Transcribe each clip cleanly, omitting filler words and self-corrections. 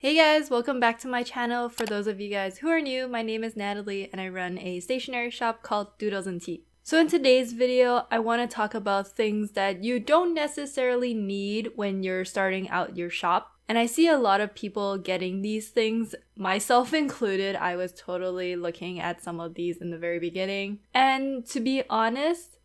Hey guys, welcome back to my channel. For those of you guys who are new, my name is Natalie and I run a stationery shop called Doodlesntea. So in today's video, I want to talk about things that you don't necessarily need when you're starting out your shop. And I see a lot of people getting these things, myself included. I was totally looking at some of these in the very beginning. And to be honest,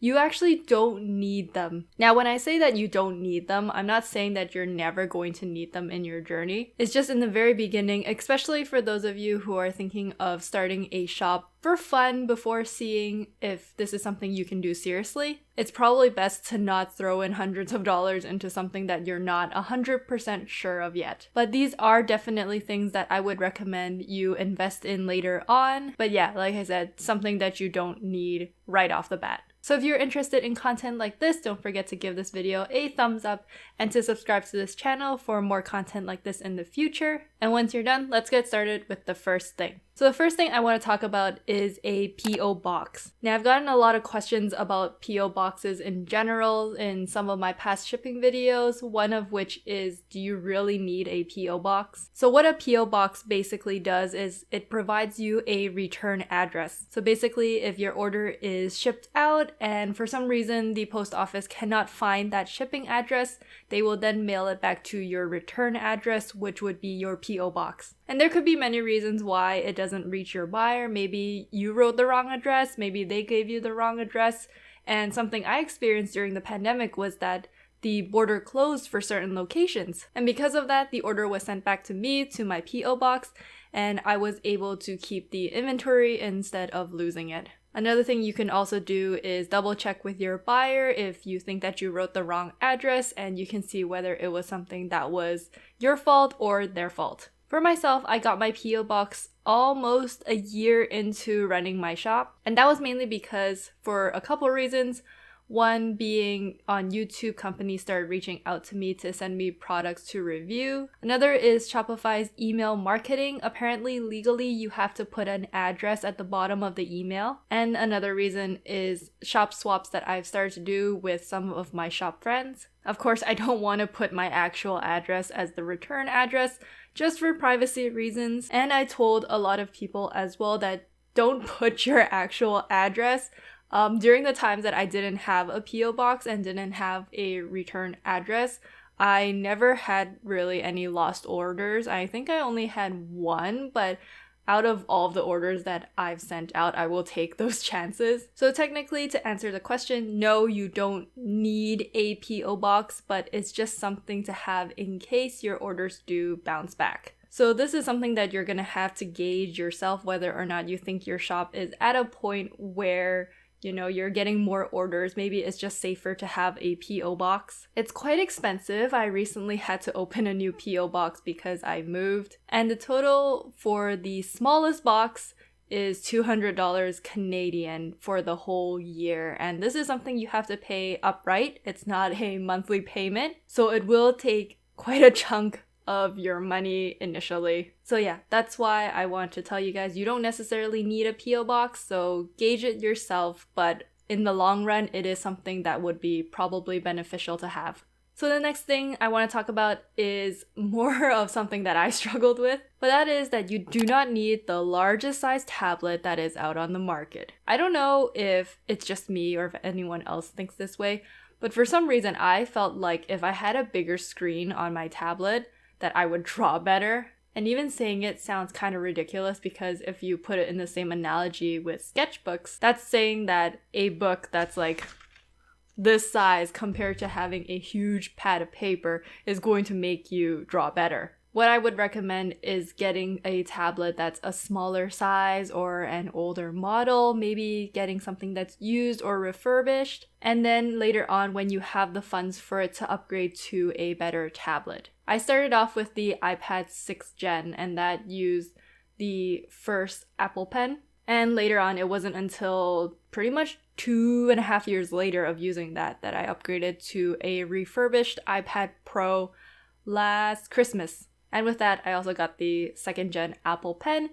you actually don't need them. Now, when I say that you don't need them, I'm not saying that you're never going to need them in your journey. It's just in the very beginning, especially for those of you who are thinking of starting a shop for fun before seeing if this is something you can do seriously. It's probably best to not throw in hundreds of dollars into something that you're not 100% sure of yet. But these are definitely things that I would recommend you invest in later on. But yeah, like I said, something that you don't need right off the bat. So if you're interested in content like this, don't forget to give this video a thumbs up and to subscribe to this channel for more content like this in the future. And once you're done, let's get started with the first thing. So the first thing I want to talk about is a P.O. box. Now, I've gotten a lot of questions about P.O. boxes in general in some of my past shipping videos, one of which is, do you really need a P.O. box? So what a P.O. box basically does is it provides you a return address. So basically, if your order is shipped out and for some reason the post office cannot find that shipping address, they will then mail it back to your return address, which would be your P.O. box. And there could be many reasons why it doesn't reach your buyer. Maybe you wrote the wrong address, maybe they gave you the wrong address. And something I experienced during the pandemic was that the border closed for certain locations. And because of that, the order was sent back to me, to my P.O. box, and I was able to keep the inventory instead of losing it. Another thing you can also do is double check with your buyer if you think that you wrote the wrong address, and you can see whether it was something that was your fault or their fault. For myself, I got my P.O. box almost a year into running my shop, and that was mainly because for a couple reasons. One being on YouTube, companies started reaching out to me to send me products to review. Another is Shopify's email marketing. Apparently, legally, you have to put an address at the bottom of the email. And another reason is shop swaps that I've started to do with some of my shop friends. Of course, I don't want to put my actual address as the return address just for privacy reasons. And I told a lot of people as well that don't put your actual address. During the times that I didn't have a P.O. box and didn't have a return address, I never had really any lost orders. I think I only had one, but out of all of the orders that I've sent out, I will take those chances. So technically, to answer the question, no, you don't need a P.O. box, but it's just something to have in case your orders do bounce back. So this is something that you're gonna have to gauge yourself whether or not you think your shop is at a point where you're getting more orders. Maybe it's just safer to have a P.O. box. It's quite expensive. I recently had to open a new P.O. box because I moved. And the total for the smallest box is $200 Canadian for the whole year. And this is something you have to pay upright. It's not a monthly payment. So it will take quite a chunk of your money initially. So yeah, that's why I want to tell you guys you don't necessarily need a P.O. box, so gauge it yourself, but in the long run, it is something that would be probably beneficial to have. So the next thing I want to talk about is more of something that I struggled with, but that is that you do not need the largest size tablet that is out on the market. I don't know if it's just me or if anyone else thinks this way, but for some reason I felt like if I had a bigger screen on my tablet, that I would draw better. And even saying it sounds kind of ridiculous because if you put it in the same analogy with sketchbooks, that's saying that a book that's like this size compared to having a huge pad of paper is going to make you draw better. What I would recommend is getting a tablet that's a smaller size or an older model, maybe getting something that's used or refurbished, and then later on when you have the funds for it to upgrade to a better tablet. I started off with the iPad 6th Gen and that used the first Apple Pen, and later on it wasn't until pretty much 2.5 years later of using that I upgraded to a refurbished iPad Pro last Christmas. And with that, I also got the 2nd Gen Apple Pen,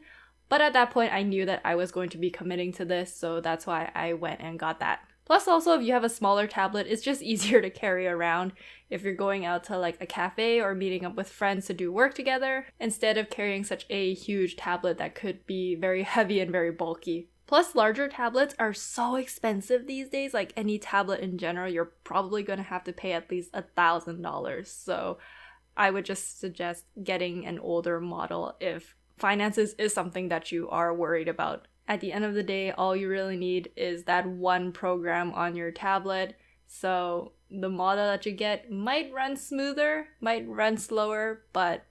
but at that point I knew that I was going to be committing to this, so that's why I went and got that. Plus also if you have a smaller tablet, it's just easier to carry around if you're going out to like a cafe or meeting up with friends to do work together, instead of carrying such a huge tablet that could be very heavy and very bulky. Plus, larger tablets are so expensive these days. Like any tablet in general, you're probably going to have to pay at least $1,000. So I would just suggest getting an older model if finances is something that you are worried about. At the end of the day, all you really need is that one program on your tablet. So the model that you get might run smoother, might run slower, but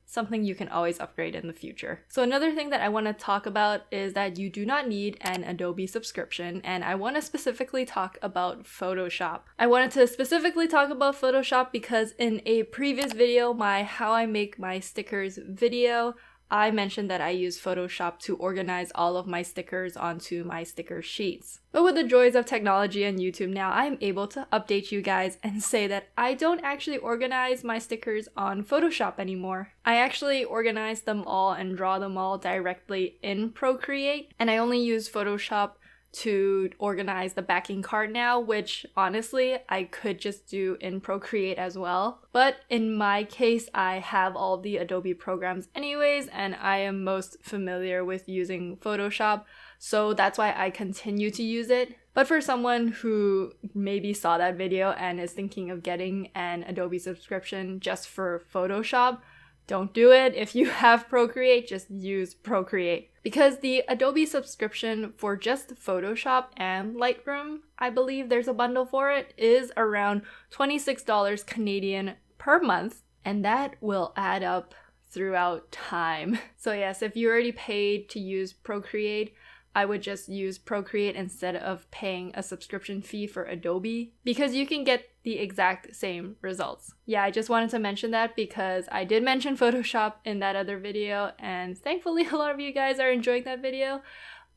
something you can always upgrade in the future. So another thing that I want to talk about is that you do not need an Adobe subscription, and I want to specifically talk about Photoshop. I wanted to specifically talk about Photoshop because in a previous video, my How I Make My Stickers video, I mentioned that I use Photoshop to organize all of my stickers onto my sticker sheets. But with the joys of technology and YouTube now, I'm able to update you guys and say that I don't actually organize my stickers on Photoshop anymore. I actually organize them all and draw them all directly in Procreate, and I only use Photoshop to organize the backing card now, which honestly I could just do in Procreate as well. But in my case, I have all the Adobe programs anyways, and I am most familiar with using Photoshop, so that's why I continue to use it. But for someone who maybe saw that video and is thinking of getting an Adobe subscription just for Photoshop, don't do it. If you have Procreate, just use Procreate. Because the Adobe subscription for just Photoshop and Lightroom, I believe there's a bundle for it, is around $26 Canadian per month, and that will add up throughout time. So yes, if you already paid to use Procreate, I would just use Procreate instead of paying a subscription fee for Adobe, because you can get the exact same results. Yeah, I just wanted to mention that because I did mention Photoshop in that other video, and thankfully a lot of you guys are enjoying that video.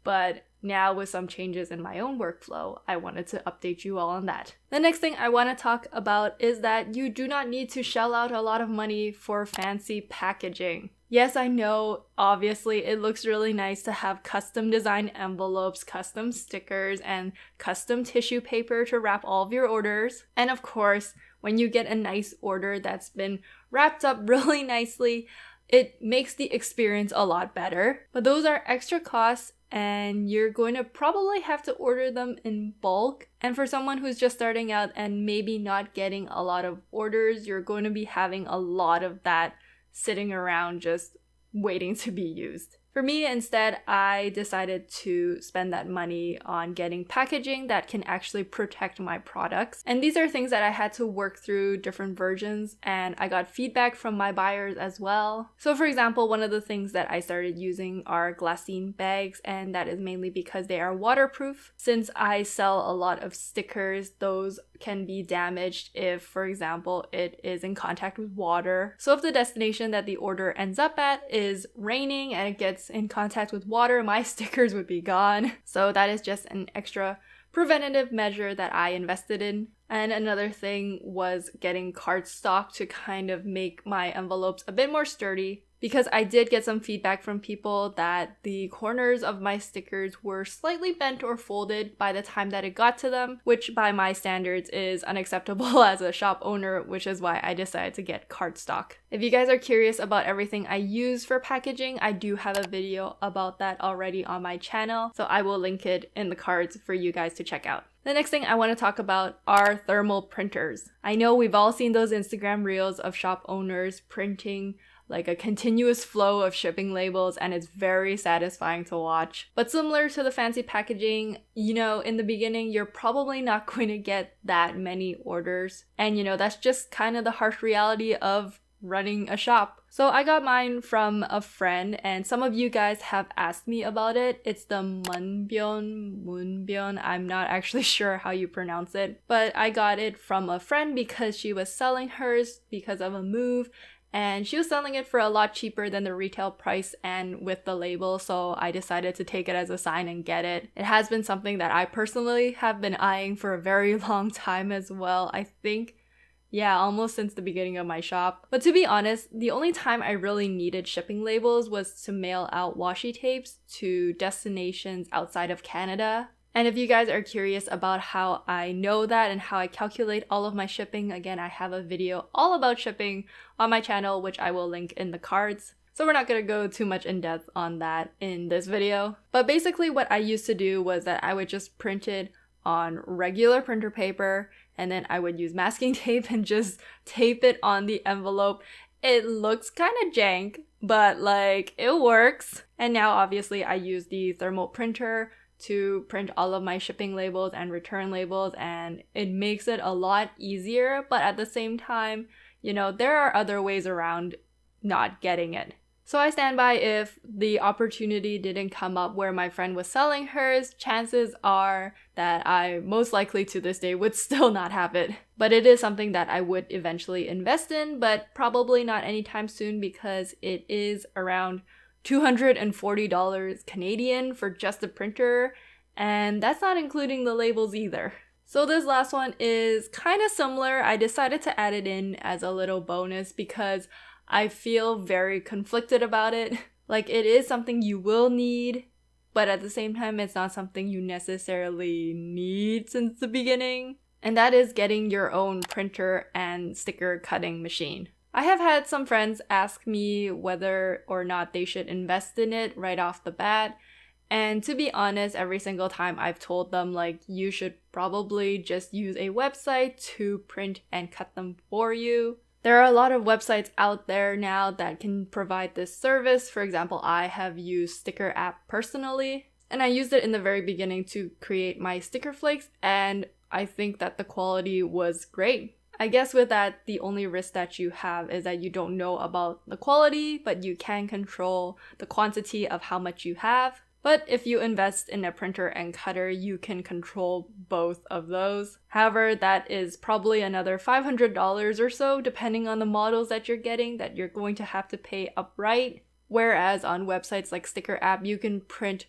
But now with some changes in my own workflow, I wanted to update you all on that. The next thing I want to talk about is that you do not need to shell out a lot of money for fancy packaging. Yes, I know, obviously it looks really nice to have custom designed envelopes, custom stickers, and custom tissue paper to wrap all of your orders. And of course, when you get a nice order that's been wrapped up really nicely, it makes the experience a lot better. But those are extra costs, and you're going to probably have to order them in bulk. And for someone who's just starting out and maybe not getting a lot of orders, you're going to be having a lot of that sitting around just waiting to be used. For me, instead, I decided to spend that money on getting packaging that can actually protect my products. And these are things that I had to work through different versions, and I got feedback from my buyers as well. So for example, one of the things that I started using are glassine bags, and that is mainly because they are waterproof. Since I sell a lot of stickers, those can be damaged if, for example, it is in contact with water. So if the destination that the order ends up at is raining and it gets in contact with water, my stickers would be gone. So that is just an extra preventative measure that I invested in. And another thing was getting cardstock to kind of make my envelopes a bit more sturdy, because I did get some feedback from people that the corners of my stickers were slightly bent or folded by the time that it got to them, which by my standards is unacceptable as a shop owner, which is why I decided to get cardstock. If you guys are curious about everything I use for packaging, I do have a video about that already on my channel, so I will link it in the cards for you guys to check out. The next thing I want to talk about are thermal printers. I know we've all seen those Instagram reels of shop owners printing like a continuous flow of shipping labels, and it's very satisfying to watch. But similar to the fancy packaging, you know, in the beginning, you're probably not going to get that many orders. And you know, that's just kind of the harsh reality of running a shop. So I got mine from a friend, and some of you guys have asked me about it. It's the Moonbyeon. I'm not actually sure how you pronounce it, but I got it from a friend because she was selling hers because of a move, and she was selling it for a lot cheaper than the retail price and with the label, so I decided to take it as a sign and get it. It has been something that I personally have been eyeing for a very long time as well. I think, yeah, almost since the beginning of my shop. But to be honest, the only time I really needed shipping labels was to mail out washi tapes to destinations outside of Canada. And if you guys are curious about how I know that and how I calculate all of my shipping, again, I have a video all about shipping on my channel, which I will link in the cards. So we're not going to go too much in depth on that in this video. But basically what I used to do was that I would just print it on regular printer paper, and then I would use masking tape and just tape it on the envelope. It looks kind of jank, but like it works. And now obviously I use the thermal printer to print all of my shipping labels and return labels, and it makes it a lot easier, but at the same time, you know, there are other ways around not getting it. So I stand by, if the opportunity didn't come up where my friend was selling hers, chances are that I most likely to this day would still not have it. But it is something that I would eventually invest in, but probably not anytime soon because it is around $240 Canadian for just a printer, and that's not including the labels either. So this last one is kind of similar. I decided to add it in as a little bonus because I feel very conflicted about it. Like, it is something you will need, but at the same time, it's not something you necessarily need since the beginning. And that is getting your own printer and sticker cutting machine. I have had some friends ask me whether or not they should invest in it right off the bat. And to be honest, every single time I've told them, like, you should probably just use a website to print and cut them for you. There are a lot of websites out there now that can provide this service. For example, I have used Sticker App personally, and I used it in the very beginning to create my sticker flakes, and I think that the quality was great. I guess with that, the only risk that you have is that you don't know about the quality, but you can control the quantity of how much you have. But if you invest in a printer and cutter, you can control both of those. However, that is probably another $500 or so, depending on the models that you're getting, that you're going to have to pay upright. Whereas on websites like Sticker App, you can print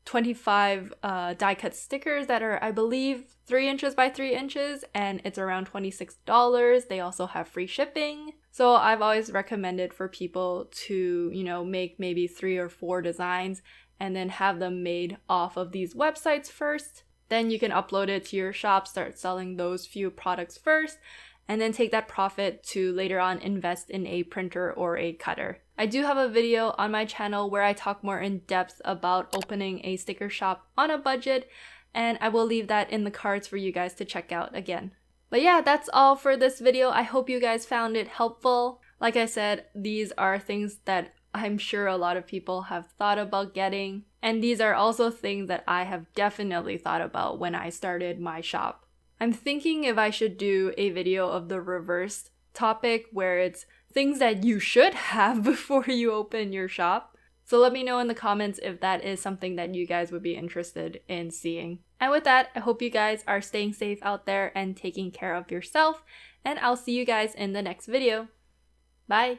25 die-cut stickers that are, I believe, 3 inches by 3 inches, and it's around $26. They also have free shipping. So I've always recommended for people to, you know, make maybe 3 or 4 designs and then have them made off of these websites first. Then you can upload it to your shop, start selling those few products first, and then take that profit to later on invest in a printer or a cutter. I do have a video on my channel where I talk more in depth about opening a sticker shop on a budget, and I will leave that in the cards for you guys to check out again. But yeah, that's all for this video. I hope you guys found it helpful. Like I said, these are things that I'm sure a lot of people have thought about getting, and these are also things that I have definitely thought about when I started my shop. I'm thinking if I should do a video of the reverse topic where it's things that you should have before you open your shop. So let me know in the comments if that is something that you guys would be interested in seeing. And with that, I hope you guys are staying safe out there and taking care of yourself, and I'll see you guys in the next video. Bye!